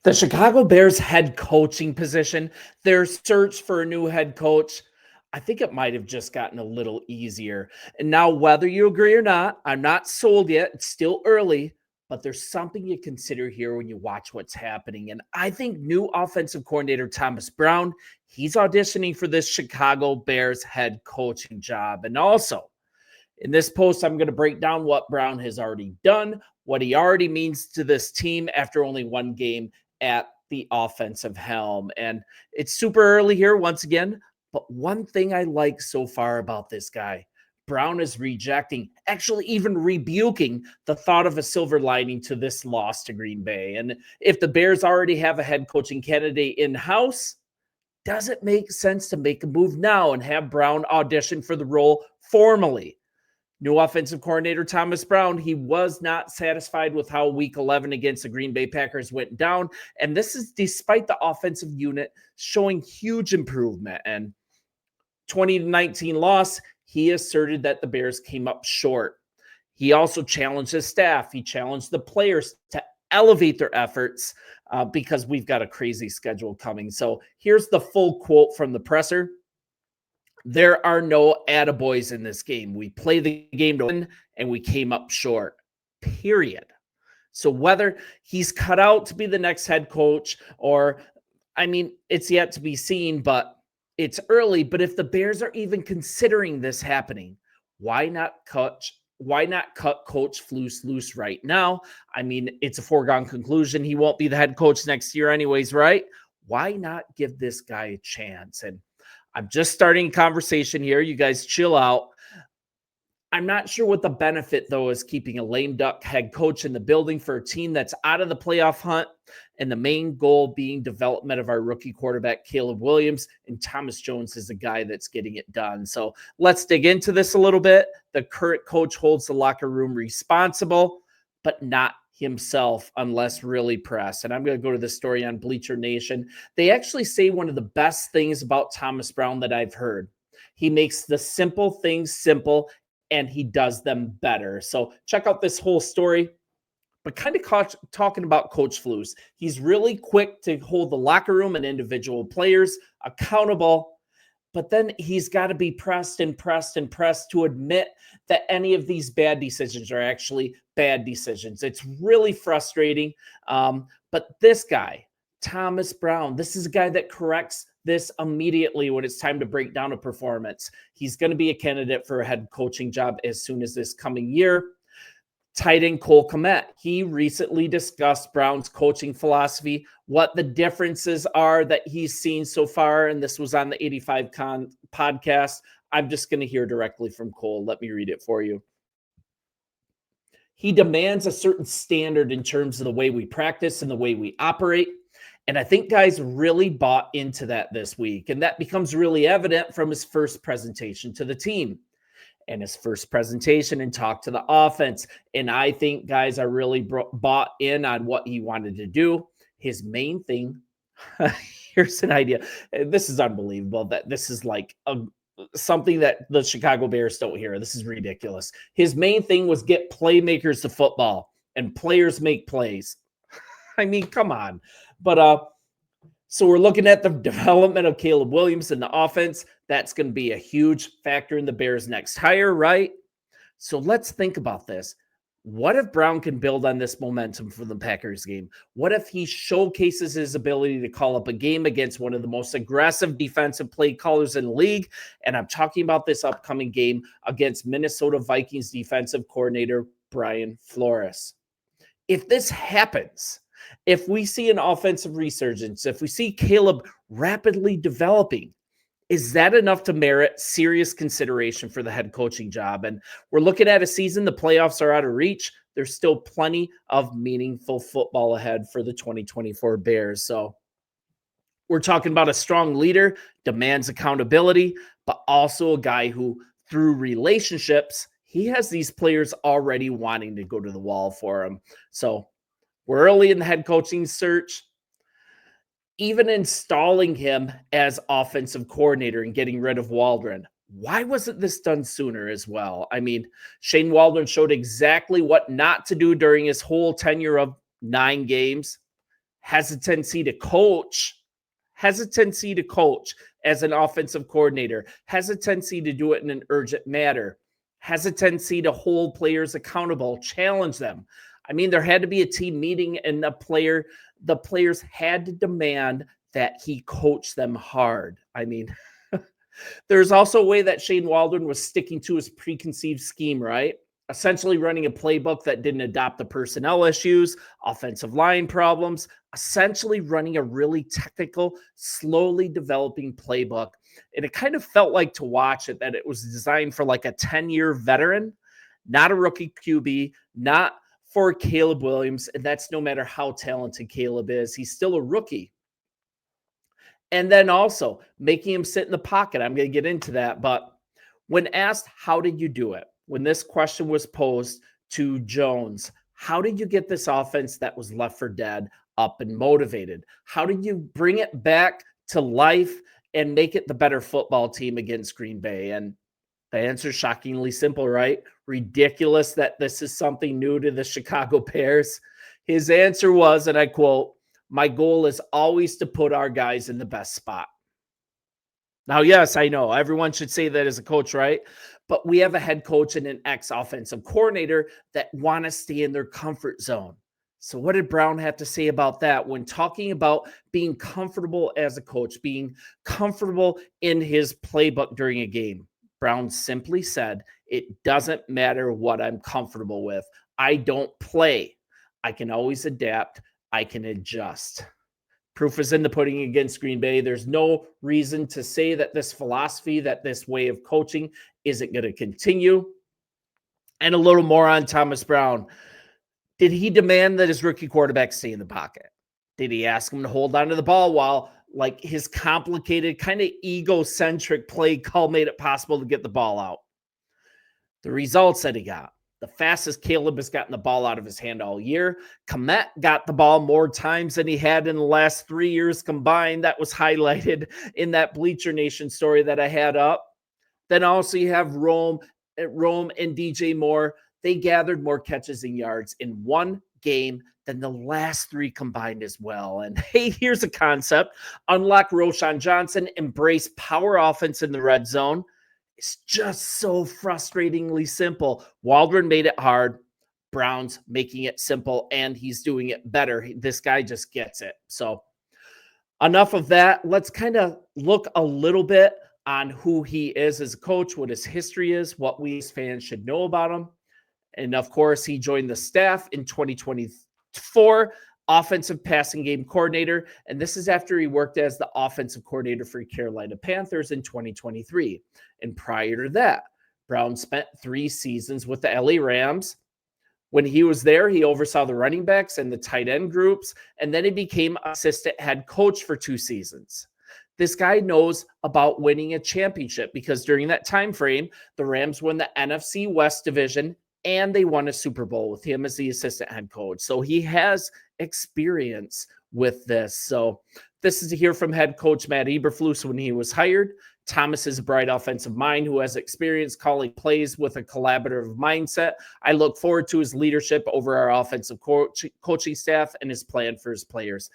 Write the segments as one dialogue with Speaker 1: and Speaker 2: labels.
Speaker 1: The Chicago Bears head coaching position, their search for a new head coach, I think it might have just gotten a little easier. And now, whether you agree or not, I'm not sold yet. It's still early, but there's something you consider here when you watch what's happening. And I think new offensive coordinator Thomas Brown, he's auditioning for this Chicago Bears head coaching job. And also, in this post, I'm going to break down what Brown has already done, what he already means to this team after only one game at the offensive helm. And it's super early here once again, but one thing I like so far about this guy, Brown is rejecting, actually even rebuking the thought of a silver lining to this loss to Green Bay. And if the Bears already have a head coaching candidate in-house, does it make sense to make a move now and have Brown audition for the role formally? New offensive coordinator Thomas Brown, he was not satisfied with how week 11 against the Green Bay Packers went down. And this is despite the offensive unit showing huge improvement. And 20-19 loss, he asserted that the Bears came up short. He also challenged his staff. He challenged the players to elevate their efforts because we've got a crazy schedule coming. So here's the full quote from the presser. There are no attaboys in this game. We play the game to win, and we came up short, period. So whether he's cut out to be the next head coach or, I mean, it's yet to be seen, but it's early. But if the Bears are even considering this happening, why not cut Coach Flus loose right now? I mean, it's a foregone conclusion. He won't be the head coach next year anyways, right? Why not give this guy a chance? And I'm just starting a conversation here. You guys chill out. I'm not sure what the benefit, though, is keeping a lame duck head coach in the building for a team that's out of the playoff hunt, and the main goal being development of our rookie quarterback, Caleb Williams, and Thomas Jones is the guy that's getting it done. So let's dig into this a little bit. The current coach holds the locker room responsible, but not himself unless really pressed. And I'm going to go to the story on Bleacher Nation. They actually say one of the best things about Thomas Brown that I've heard. He makes the simple things simple and he does them better. So check out this whole story. But kind of talking about Coach Flus, he's really quick to hold the locker room and individual players accountable. But then he's got to be pressed to admit that any of these bad decisions are actually bad decisions. It's really frustrating. But this guy, Thomas Brown, this is a guy that corrects this immediately when it's time to break down a performance. He's going to be a candidate for a head coaching job as soon as this coming year. Tight end Cole Kmet, he recently discussed Brown's coaching philosophy, what the differences are that he's seen so far, and this was on the 85 Con podcast. I'm just going to hear directly from Cole. Let me read it for you. He demands a certain standard in terms of the way we practice and the way we operate. And I think guys really bought into that this week, and that becomes really evident from his first presentation to the team. And his first presentation and talk to the offense. And I think guys are really bought in on what he wanted to do. His main thing, here's an idea. This is unbelievable that this is like something that the Chicago Bears don't hear. This is ridiculous. His main thing was get playmakers to football and players make plays. I mean, come on. But so we're looking at the development of Caleb Williams in the offense. That's going to be a huge factor in the Bears' next hire, right? So let's think about this. What if Brown can build on this momentum for the Packers game? What if he showcases his ability to call up a game against one of the most aggressive defensive play callers in the league? And I'm talking about this upcoming game against Minnesota Vikings defensive coordinator Brian Flores. If this happens, if we see an offensive resurgence, if we see Caleb rapidly developing, is that enough to merit serious consideration for the head coaching job? And we're looking at a season, the playoffs are out of reach. There's still plenty of meaningful football ahead for the 2024 Bears. So we're talking about a strong leader, demands accountability, but also a guy who, through relationships, he has these players already wanting to go to the wall for him. So we're early in the head coaching search. Even installing him as offensive coordinator and getting rid of Waldron. Why wasn't this done sooner as well? I mean, Shane Waldron showed exactly what not to do during his whole tenure of 9 games. hesitancy to coach, as an offensive coordinator, hesitancy to do it in an urgent manner, hesitancy to hold players accountable, challenge them. I mean, there had to be a team meeting, and the players had to demand that he coach them hard. I mean, there's also a way that Shane Waldron was sticking to his preconceived scheme, right? Essentially running a playbook that didn't adopt the personnel issues, offensive line problems, essentially running a really technical, slowly developing playbook. And it kind of felt like, to watch it, that it was designed for like a 10-year veteran, not a rookie QB, not for Caleb Williams. And that's no matter how talented Caleb is. He's still a rookie. And then also making him sit in the pocket. I'm going to get into that. But when asked, how did you do it? When this question was posed to Jones, how did you get this offense that was left for dead up and motivated? How did you bring it back to life and make it the better football team against Green Bay? And the answer is shockingly simple, right? Ridiculous that this is something new to the Chicago Bears. His answer was, and I quote, "My goal is always to put our guys in the best spot." Now, yes, I know everyone should say that as a coach, right? But we have a head coach and an ex-offensive coordinator that want to stay in their comfort zone. So what did Brown have to say about that when talking about being comfortable as a coach, being comfortable in his playbook during a game? Brown simply said, "It doesn't matter what I'm comfortable with. I don't play. I can always adapt. I can adjust." Proof is in the pudding against Green Bay. There's no reason to say that this philosophy, that this way of coaching isn't going to continue. And a little more on Thomas Brown. Did he demand that his rookie quarterback stay in the pocket? Did he ask him to hold on to the ball while like his complicated, kind of egocentric play call made it possible to get the ball out? The results that he got. The fastest Caleb has gotten the ball out of his hand all year. Komet got the ball more times than he had in the last 3 years combined. That was highlighted in that Bleacher Nation story that I had up. Then also you have Rome and DJ Moore. They gathered more catches and yards in one game than the last 3 combined as well. And hey, here's a concept. Unlock Roschon Johnson, embrace power offense in the red zone. It's just so frustratingly simple. Waldron made it hard. Brown's making it simple, and he's doing it better. This guy just gets it. So enough of that. Let's kind of look a little bit on who he is as a coach, what his history is, what we as fans should know about him. And of course, he joined the staff in 2024, offensive passing game coordinator. And this is after he worked as the offensive coordinator for Carolina Panthers in 2023. And prior to that, Brown spent 3 seasons with the LA Rams. When he was there, he oversaw the running backs and the tight end groups. And then he became assistant head coach for 2 seasons. This guy knows about winning a championship because during that time frame, the Rams won the NFC West division and they won a Super Bowl with him as the assistant head coach. So he has experience with this. So this is to hear from head coach Matt Eberflus when he was hired. Thomas is a bright offensive mind who has experience calling plays with a collaborative mindset. I look forward to his leadership over our offensive coaching staff and his plan for his players.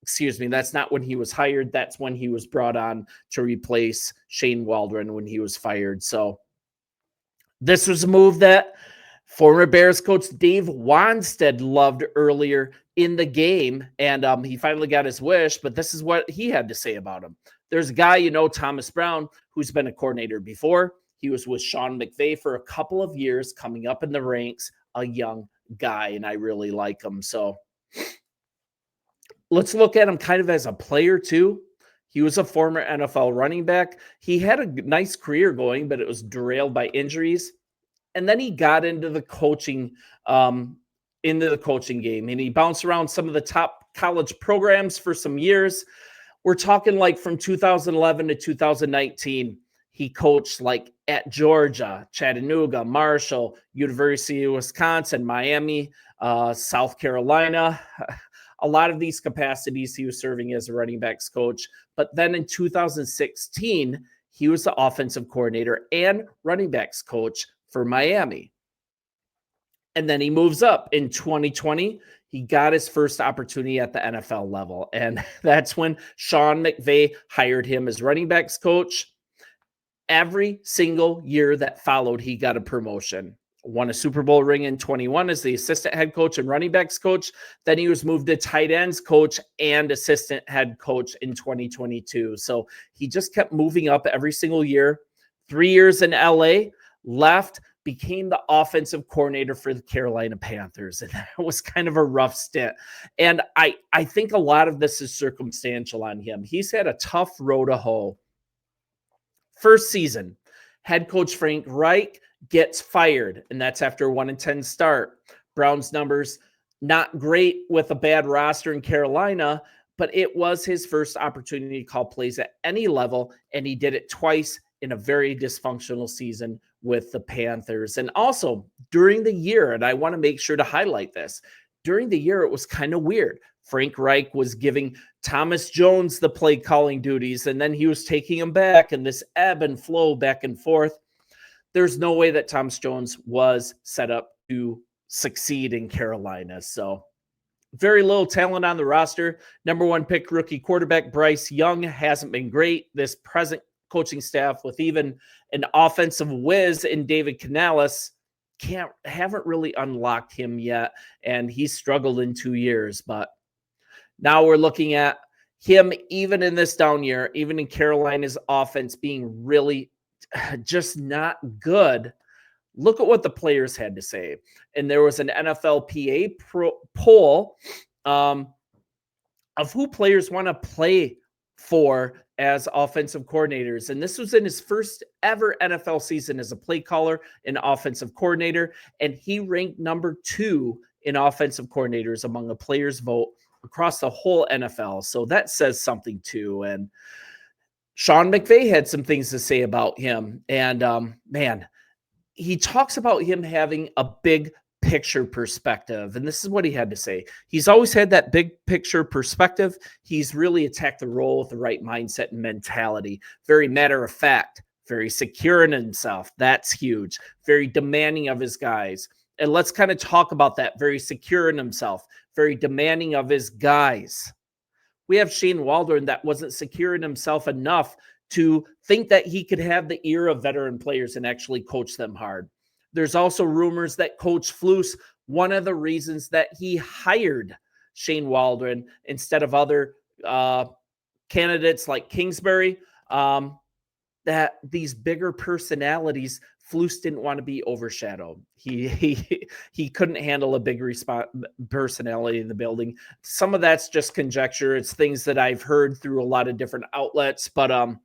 Speaker 1: Excuse me, that's not when he was hired. That's when he was brought on to replace Shane Waldron when he was fired. So this was a move that former Bears coach Dave Wanstead loved earlier in the game, and he finally got his wish, but this is what he had to say about him. There's a guy, Thomas Brown, who's been a coordinator before. He was with Sean McVay for a couple of years, coming up in the ranks, a young guy, and I really like him. So let's look at him kind of as a player too. He was a former NFL running back. He had a nice career going, but it was derailed by injuries. And then he got into the coaching game, and he bounced around some of the top college programs for some years. We're talking like from 2011 to 2019, he coached like at Georgia, Chattanooga, Marshall, University of Wisconsin, Miami, South Carolina. A lot of these capacities he was serving as a running backs coach. But then in 2016, he was the offensive coordinator and running backs coach for Miami. And then he moves up. In 2020, he got his first opportunity at the NFL level. And that's when Sean McVay hired him as running backs coach. Every single year that followed, he got a promotion. Won a Super Bowl ring in 21 as the assistant head coach and running backs coach. Then he was moved to tight ends coach and assistant head coach in 2022. So he just kept moving up every single year. 3 years in LA, left, became the offensive coordinator for the Carolina Panthers. And that was kind of a rough stint. And I think a lot of this is circumstantial on him. He's had a tough road to hoe. First season, head coach Frank Reich gets fired, and that's after a 1-10 start. Brown's numbers not great with a bad roster in Carolina, but it was his first opportunity to call plays at any level, and he did it twice in a very dysfunctional season with the Panthers. And also during the year, and I want to make sure to highlight this, during the year, it was kind of weird. Frank Reich was giving Thomas Jones the play calling duties, and then he was taking him back, and this ebb and flow back and forth. There's no way that Thomas Jones was set up to succeed in Carolina. So very little talent on the roster. Number 1 pick rookie quarterback Bryce Young hasn't been great. This present coaching staff with even an offensive whiz in David Canales haven't really unlocked him yet, and he's struggled in 2 years. But now we're looking at him, even in this down year, even in Carolina's offense being really just not good. Look at what the players had to say. And there was an NFLPA poll of who players want to play for as offensive coordinators. And this was in his first ever NFL season as a play caller and offensive coordinator. And he ranked number 2 in offensive coordinators among the players' vote across the whole NFL. So that says something too. And Sean McVay had some things to say about him. And man, he talks about him having a big picture perspective. And this is what he had to say. He's always had that big picture perspective. He's really attacked the role with the right mindset and mentality. Very matter of fact, very secure in himself. That's huge. Very demanding of his guys. And let's kind of talk about that. Very secure in himself, very demanding of his guys. We have Shane Waldron that wasn't secure in himself enough to think that he could have the ear of veteran players and actually coach them hard. There's also rumors that Coach Flus, one of the reasons that he hired Shane Waldron instead of other candidates like Kingsbury, that these bigger personalities, Flus didn't want to be overshadowed. He couldn't handle a big personality in the building. Some of that's just conjecture. It's things that I've heard through a lot of different outlets. But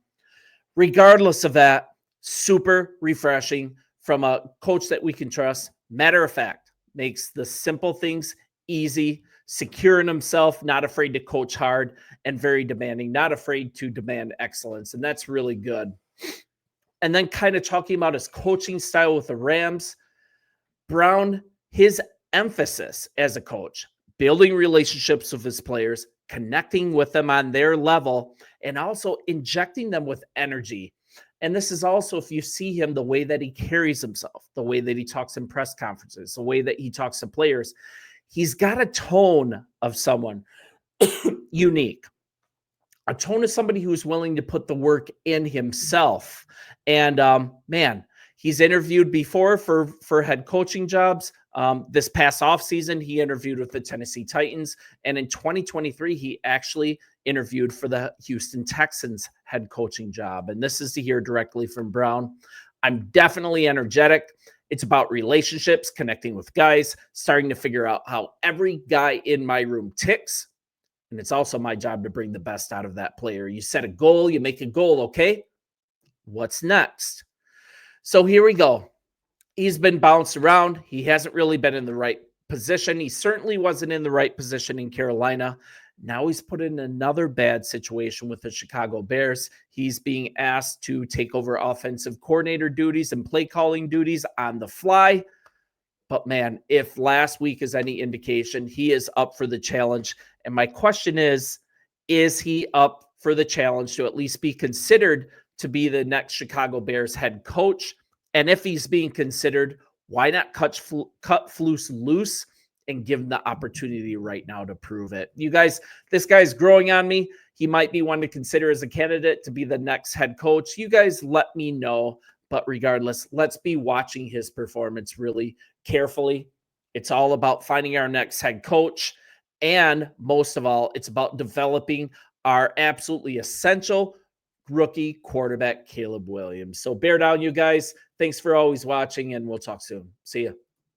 Speaker 1: regardless of that, super refreshing from a coach that we can trust. Matter of fact, makes the simple things easy, secure in himself, not afraid to coach hard, and very demanding, not afraid to demand excellence. And that's really good. And then kind of talking about his coaching style with the Rams, Brown, his emphasis as a coach, building relationships with his players, connecting with them on their level, and also injecting them with energy. And this is also, if you see him, the way that he carries himself, the way that he talks in press conferences, the way that he talks to players, he's got a tone of someone unique. A tone of somebody who's willing to put the work in himself. And man, he's interviewed before for head coaching jobs. This past offseason, he interviewed with the Tennessee Titans. And in 2023, he actually interviewed for the Houston Texans head coaching job. And this is to hear directly from Brown. I'm definitely energetic. It's about relationships, connecting with guys, starting to figure out how every guy in my room ticks. And it's also my job to bring the best out of that player. You set a goal, you make a goal, okay? What's next? So here we go. He's been bounced around. He hasn't really been in the right position. He certainly wasn't in the right position in Carolina. Now he's put in another bad situation with the Chicago Bears. He's being asked to take over offensive coordinator duties and play calling duties on the fly. But man, if last week is any indication, he is up for the challenge. And my question is he up for the challenge to at least be considered to be the next Chicago Bears head coach? And if he's being considered, why not cut Flus loose and give him the opportunity right now to prove it. You guys, this guy's growing on me. He might be one to consider as a candidate to be the next head coach. You guys let me know. But regardless, let's be watching his performance really carefully. It's all about finding our next head coach. And most of all, it's about developing our absolutely essential rookie quarterback, Caleb Williams. So bear down, you guys. Thanks for always watching, and we'll talk soon. See ya.